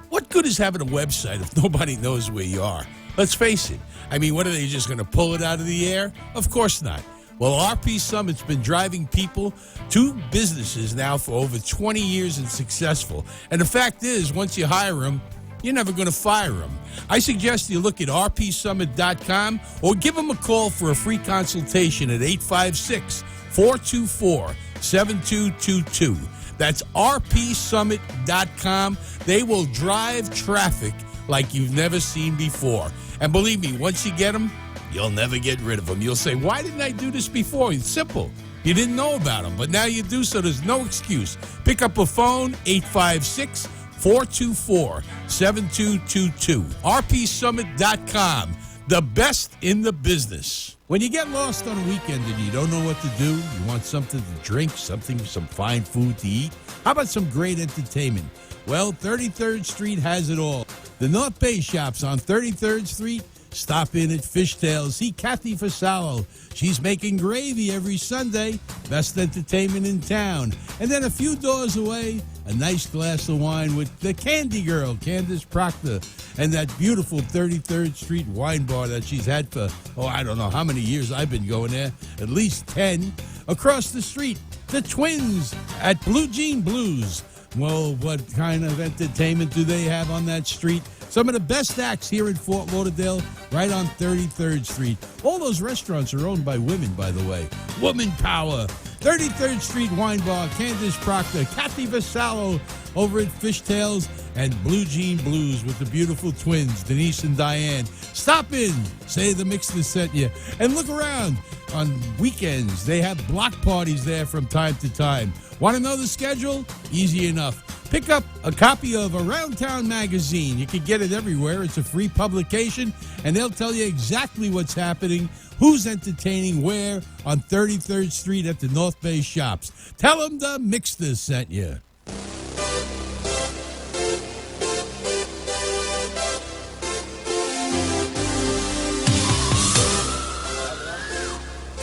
What good is having a website if nobody knows where you are? Let's face it. I mean, what are they just going to pull it out of the air? Of course not. Well, RP Summit's been driving people to businesses now for over 20 years and successful. And the fact is, once you hire them, you're never going to fire them. I suggest you look at rpsummit.com or give them a call for a free consultation at 856-424-7222. That's rpsummit.com. They will drive traffic like you've never seen before. And believe me, once you get them, you'll never get rid of them. You'll say, why didn't I do this before? It's simple. You didn't know about them, but now you do, so there's no excuse. Pick up a phone, 856-424-7222. rpsummit.com, the best in the business. When you get lost on a weekend and you don't know what to do, you want something to drink, some fine food to eat, how about some great entertainment? Well, 33rd Street has it all. The North Bay shops on 33rd Street. Stop in at Fishtails. See Kathy Fasalo. She's making gravy every Sunday. Best entertainment in town. And then a few doors away, a nice glass of wine with the Candy Girl, Candace Proctor, and that beautiful 33rd Street wine bar that she's had for, I don't know how many years I've been going there, at least 10. Across the street, the Twins at Blue Jean Blues. Well, what kind of entertainment do they have on that street? Some of the best acts here in Fort Lauderdale, right on 33rd Street. All those restaurants are owned by women, by the way. Woman power. 33rd Street Wine Bar, Candace Proctor, Kathy Vassallo over at Fishtails, and Blue Jean Blues with the beautiful twins, Denise and Diane. Stop in, say the Mixer sent you, and look around. On weekends, they have block parties there from time to time. Want to know the schedule? Easy enough. Pick up a copy of Around Town magazine. You can get it everywhere. It's a free publication, and they'll tell you exactly what's happening, who's entertaining where on 33rd Street at the North Bay shops. Tell them the Mixter sent you.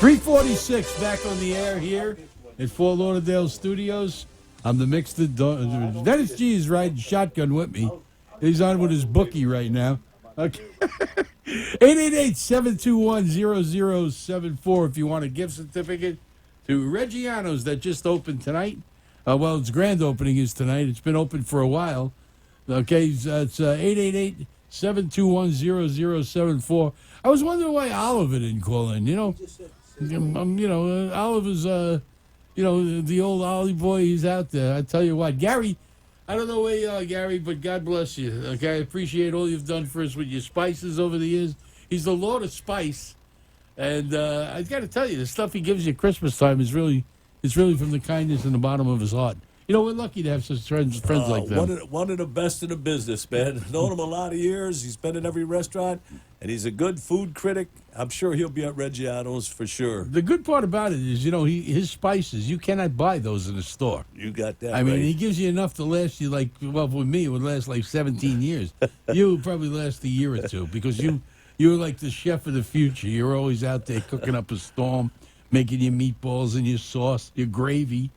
346 back on the air here at Fort Lauderdale Studios. I'm the Mixed. Dennis G is riding shotgun with me. He's on with his bookie right now. Okay. 888-721-0074 if you want a gift certificate to Reggiano's that just opened tonight. Well, its grand opening is tonight. It's been open for a while. Okay, it's 888-721-0074. I was wondering why Oliver didn't call in. Oliver's, the old Ollie boy, he's out there. I tell you what, Gary, I don't know where you are, Gary, but God bless you. Okay, I appreciate all you've done for us with your spices over the years. He's the Lord of Spice. And I got to tell you, the stuff he gives you at Christmas time is really from the kindness in the bottom of his heart. We're lucky to have such friends like that. One of the best in the business, man. Known him a lot of years. He's been in every restaurant, and he's a good food critic. I'm sure he'll be at Reggiano's for sure. The good part about it is, his spices, you cannot buy those in the store. You got that. I mean, he gives you enough to last you with me, it would last like 17 years. You would probably last a year or two because you're like the chef of the future. You're always out there cooking up a storm, making your meatballs and your sauce, your gravy.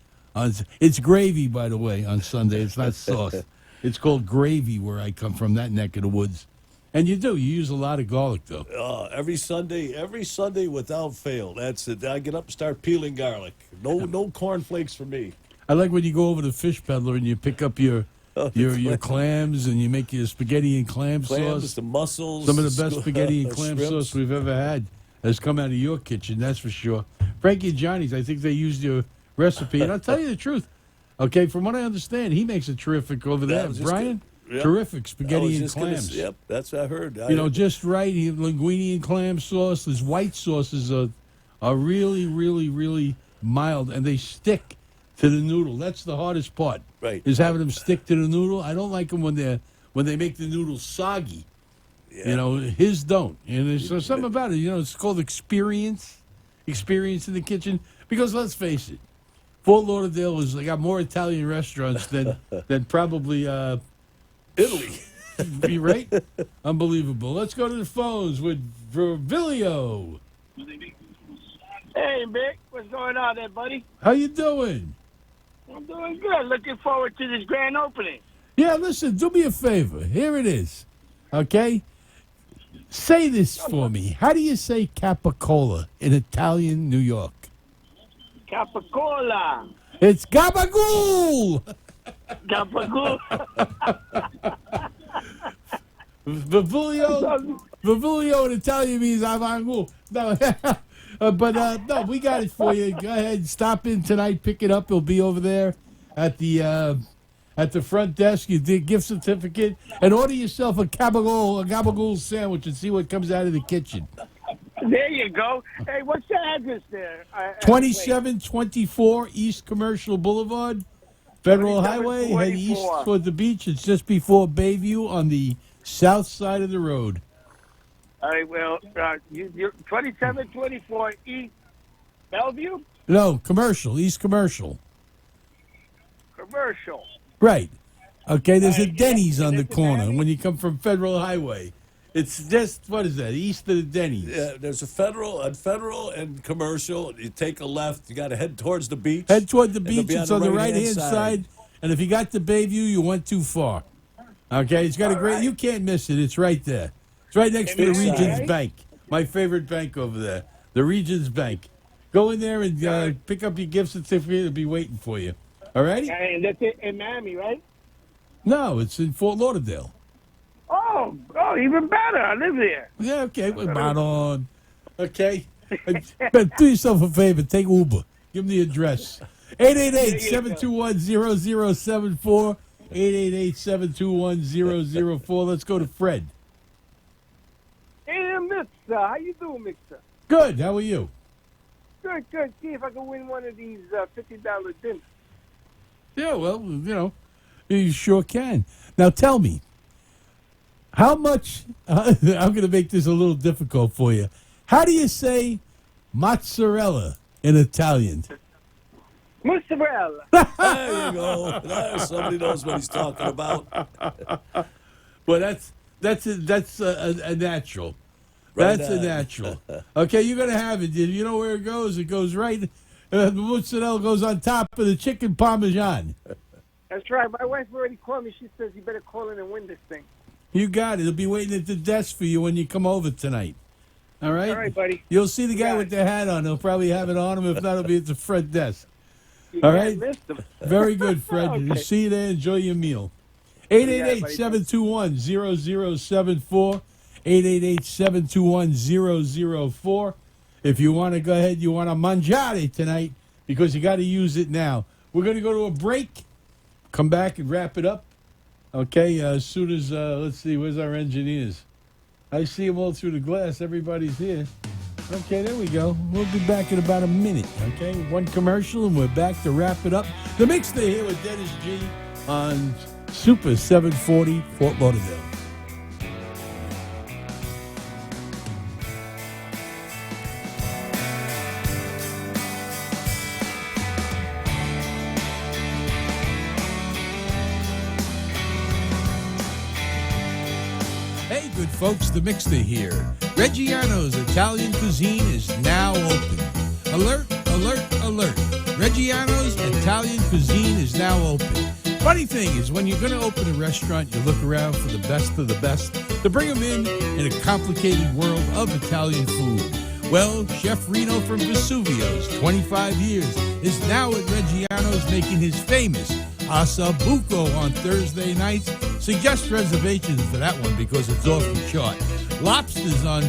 It's gravy, by the way, on Sunday. It's not sauce. It's called gravy where I come from, that neck of the woods. And you use a lot of garlic, though. Every Sunday without fail. That's it. I get up and start peeling garlic. No cornflakes for me. I like when you go over to Fish Peddler and you pick up your clams and you make your spaghetti and clam sauce. The mussels. Some of the best spaghetti and clam sauce we've ever had has come out of your kitchen, that's for sure. Frankie and Johnny's, I think they used your recipe. And I'll tell you the truth. Okay, from what I understand, he makes it terrific over there. Brian, yep. Terrific spaghetti and clams. Yep, that's what I heard. Just right. Linguine and clam sauce. His white sauces are really, really, really mild, and they stick to the noodle. That's the hardest part. Right. Is having them stick to the noodle. I don't like them when they make the noodles soggy. Yeah. His don't. And there's something about it. It's called experience in the kitchen. Because let's face it, Fort Lauderdale has got more Italian restaurants than probably Italy. Be right? Unbelievable. Let's go to the phones with Virgilio. Hey, Mick. What's going on there, buddy? How you doing? I'm doing good. Looking forward to this grand opening. Yeah, listen, do me a favor. Here it is. Okay? Say this for me. How do you say capicola in Italian New York? Capicola. It's gabagool. Gabagool. Vivulio in Italian means avangul. No, no, we got it for you. Go ahead, stop in tonight, pick it up. It'll be over there at the front desk. You did gift certificate and order yourself a gabagool sandwich and see what comes out of the kitchen. There you go. Hey, what's the address there? 2724 East Commercial Boulevard, Federal Highway. Head east toward the beach. It's just before Bayview on the south side of the road. All right, well, you're 2724 East Bellevue? No, Commercial, East Commercial. Commercial. Right. Okay, there's a Denny's on the corner when you come from Federal Highway. It's just, what is that, east of the Denny's? Yeah, there's a Federal and Commercial. You take a left. You got to head towards the beach. Head toward the beach. it'll be It's on the right-hand side. And if you got the Bayview, you went too far. Okay, it's got a great, you can't miss it. It's right there. It's right next to the Regions Bank. My favorite bank over there, the Regions Bank. Go in there and pick up your gift certificate. It'll be waiting for you. All righty? And that's in Miami, right? No, it's in Fort Lauderdale. Oh, even better. I live there. Yeah, okay. We're not on. Okay. But do yourself a favor. Take Uber. Give them the address. 888-721-0074. 888-721-0004. Let's go to Fred. Hey, mister. How you doing, mister? Good. How are you? Good. See if I can win one of these $50 dinners. Yeah, well, you sure can. Now tell me, how much, I'm going to make this a little difficult for you. How do you say mozzarella in Italian? Mozzarella. There you go. Somebody knows what he's talking about. Well, that's a natural. Right That's on. a natural. Okay, you're going to have it. You know where it goes? It goes right, the mozzarella goes on top of the chicken parmesan. That's right. My wife already called me. She says you better call in and win this thing. You got it. It'll be waiting at the desk for you when you come over tonight. All right? All right, buddy. You'll see the guy with the hat on. He'll probably have it on him. If not, it'll be at the front desk. All right? Missed him. Very good, Fred. Okay. See you there. Enjoy your meal. 888-721-0074. 888-721-0004. If you want to go ahead, you want to mangiare tonight because you got to use it now. We're going to go to a break. Come back and wrap it up. Okay, as soon as, let's see, where's our engineers? I see them all through the glass. Everybody's here. Okay, there we go. We'll be back in about a minute, okay? One commercial, and we're back to wrap it up. The Mix Day here with Dennis G on Super 740 Fort Lauderdale. Hey, good folks, the Mix Day here. Reggiano's Italian cuisine is now open. Alert, alert, alert. Reggiano's Italian cuisine is now open. Funny thing is, when you're going to open a restaurant, you look around for the best of the best to bring them in a complicated world of Italian food. Well, Chef Reno from Vesuvio's, 25 years, is now at Reggiano's making his famous Asabuco on Thursday nights. Suggest reservations for that one because it's off the chart. Lobsters on,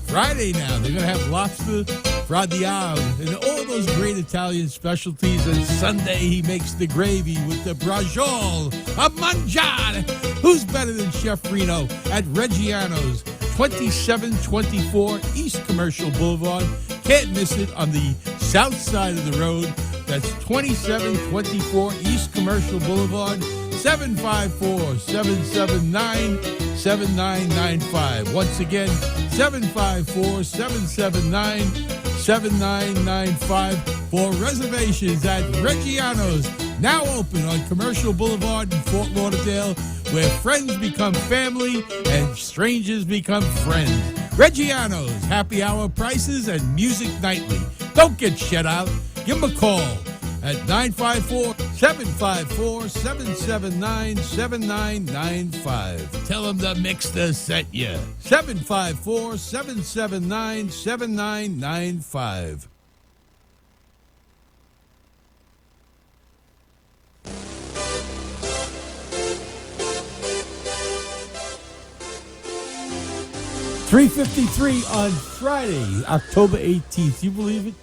Friday now. They're going to have lobster, fradial, and all those great Italian specialties. And Sunday he makes the gravy with the braciole, a mangiare. Who's better than Chef Reno at Reggiano's, 2724 East Commercial Boulevard. Can't miss it on the south side of the road. That's 2724 East Commercial Boulevard, 754-779-7995. Once again, 754-779-7995 for reservations at Reggiano's, now open on Commercial Boulevard in Fort Lauderdale, where friends become family and strangers become friends. Reggiano's, happy hour prices and music nightly. Don't get shut out. Give them a call at 954-779-7995. Tell them the Mixter sent you. 754-779-7995. 3:53 on Friday, October 18th. You believe it?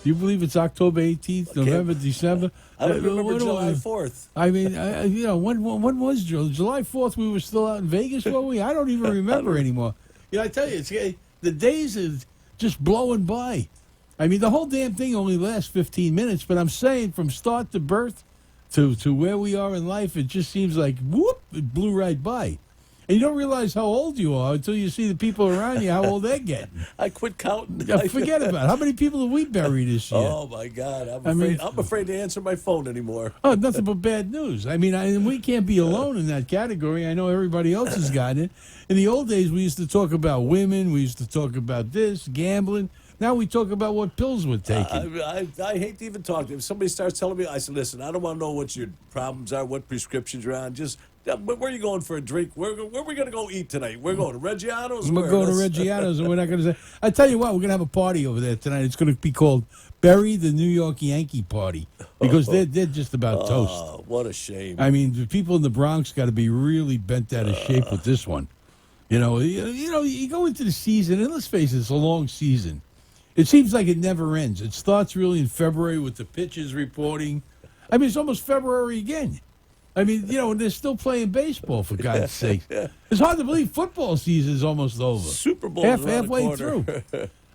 Do you believe it's October 18th, November, December? I don't remember July 4th. I mean, when was July 4th? We were still out in Vegas, were we? I don't even remember anymore. I tell you, the days is just blowing by. I mean, the whole damn thing only lasts 15 minutes, but I'm saying from start to birth to where we are in life, it just seems like, whoop, it blew right by. And you don't realize how old you are until you see the people around you, how old they're getting. I quit counting. Yeah, forget about it. How many people have we buried this year? Oh, my God. I'm afraid to answer my phone anymore. Oh, nothing but bad news. I mean, we can't be alone in that category. I know everybody else has gotten it. In the old days, we used to talk about women. We used to talk about this, gambling. Now we talk about what pills we're taking. I hate to even talk to them. If somebody starts telling me, I said, listen, I don't want to know what your problems are, what prescriptions you're on. Just, where are you going for a drink? Where are we going to go eat tonight? We're going to Reggiano's? We're going to Reggiano's, and we're not going to say. I tell you what, we're going to have a party over there tonight. It's going to be called Bury the New York Yankee Party because they're just about toast. Oh, what a shame. I mean, the people in the Bronx got to be really bent out of shape with this one. You go into the season, and let's face it, it's a long season. It seems like it never ends. It starts really in February with the pitchers reporting. I mean, it's almost February again. I mean, and they're still playing baseball, for God's sake. It's hard to believe football season is almost over. Super Bowl halfway through.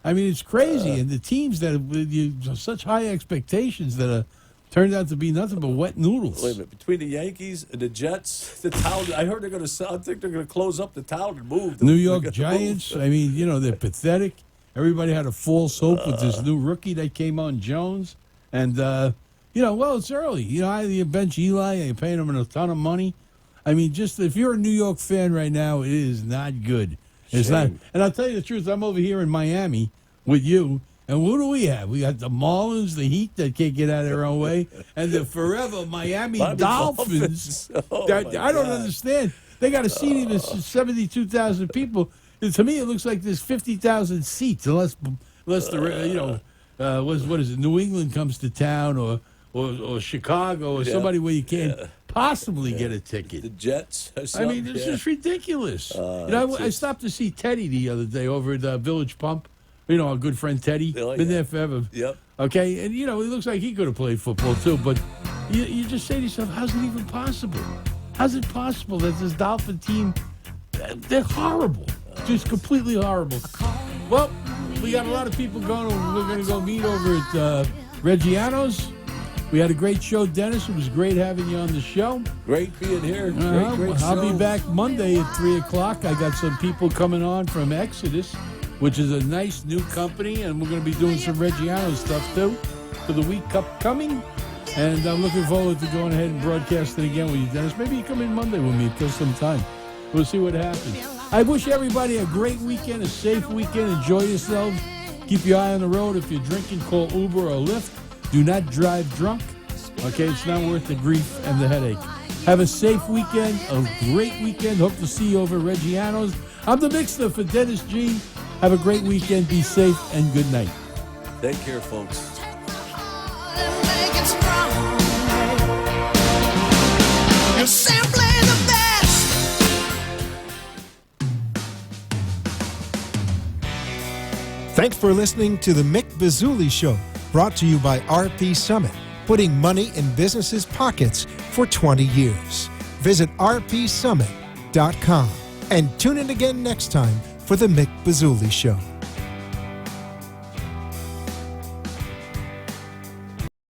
I mean, it's crazy. And the teams that have such high expectations that turned out to be nothing but wet noodles. Wait a minute. Between the Yankees and the Jets, the town, I heard I think they're going to close up the town and move. New York Giants, I mean, they're pathetic. Everybody had a false hope with this new rookie that came on, Jones. And, it's early. You bench Eli, you're paying him a ton of money. I mean, just if you're a New York fan right now, it is not good. It's not. And I'll tell you the truth, I'm over here in Miami with you. And what do we have? We got the Marlins, the Heat that can't get out of their own way, and the forever Miami Dolphins. I don't understand. They got a seating of 72,000 people. To me, it looks like there's 50,000 seats, unless the what is it? New England comes to town, or Chicago, or somebody where you can't possibly get a ticket. The Jets. I mean, it's just ridiculous. I stopped to see Teddy the other day over at Village Pump. Our good friend Teddy, been there forever. Yep. Okay, and he looks like he could have played football too. But you just say to yourself, how's it even possible? How's it possible that this Dolphin team, they're horrible. Just completely horrible. Well, we got a lot of people going. We're going to go meet over at Reggiano's. We had a great show, Dennis. It was great having you on the show. Great being here. Great I'll show. be back Monday at 3 o'clock. I got some people coming on from Exodus, which is a nice new company, and we're going to be doing some Reggiano's stuff, too, for the week upcoming. And I'm looking forward to going ahead and broadcasting again with you, Dennis. Maybe you come in Monday with me till some time. We'll see what happens. I wish everybody a great weekend, a safe weekend. Enjoy yourselves. Keep your eye on the road. If you're drinking, call Uber or Lyft. Do not drive drunk. Okay, it's not worth the grief and the headache. Have a safe weekend, a great weekend. Hope to see you over at Reggiano's. I'm the Mixer for Dennis G. Have a great weekend. Be safe and good night. Take care, folks. You're simply the best. Thanks for listening to the Mick Bazzuly Show, brought to you by RP Summit, putting money in businesses' pockets for 20 years. Visit rpsummit.com and tune in again next time for the Mick Bazzuly Show.